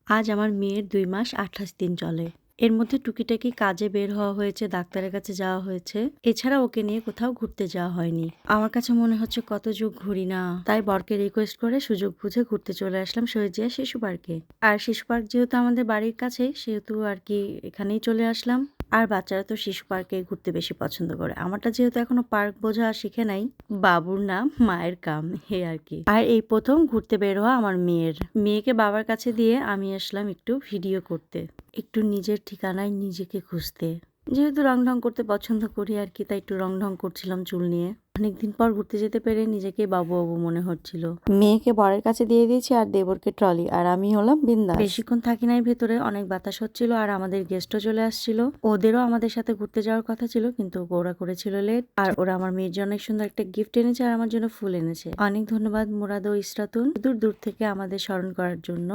আজ আমার মেয়ের ২ মাস ২৮ দিন চলে। এর মধ্যে টুকিটাকি কাজে বের হওয়া হয়েছে, ডাক্তারের কাছে যাওয়া হয়েছে। এছাড়া ওকে নিয়ে কোথাও ঘুরতে যাওয়া হয়নি। আমার কাছে মনে হচ্ছে কত যুগ ঘুরি না। তাই বরকে রিকোয়েস্ট করে সুযোগ বুঝে ঘুরতে চলে আসলাম শহীজিয়া শিশু পার্কে। আর শিশু পার্ক যেহেতু আমাদের বাড়ির কাছেই সেহেতু আর কি এখানেই চলে আসলাম। আর বাচ্চারা তো শিশু পার্কে ঘুরতে বেশি পছন্দ করে। আমারটা যেহেতু এখনো পার্ক বোঝা শিখে নাই, বাবুর নাম মায়ের কাম, হে আর কি। আর এই প্রথম ঘুরতে বের হওয়া আমার মেয়ের। মেয়েকে বাবার কাছে দিয়ে আমি আসলাম একটু ভিডিও করতে, একটু নিজের ঠিকানায় নিজেকে খুঁজতে। যেহেতু রং ঢং করতে পছন্দ করি আর কি, তাই একটু রং ঢং করছিলাম চুল নিয়ে। অনেকদিন পর ঘুরতে যেতে পেরে নিজেকে বাবু বাবু মনে হচ্ছিল। মেয়েকে বরের কাছে দিয়ে দিয়েছি আর দেবরকে ট্রলি, আর আমি হলাম বিন্দাস। বেশিক্ষণ থাকি নাই ভেতরে, অনেক বাতাস হচ্ছিল আর আমাদের গেস্টও চলে আসছিল। ওদেরও আমাদের সাথে ঘুরতে যাওয়ার কথা ছিল, কিন্তু ওরা করেছিল লেট। আর ওরা আমার মেয়ের জন্য অনেক সুন্দর একটা গিফট এনেছে আর আমার জন্য ফুল এনেছে। অনেক ধন্যবাদ মুরাদ ও ইসরাতুন, দূর দূর থেকে আমাদের স্মরণ করার জন্য।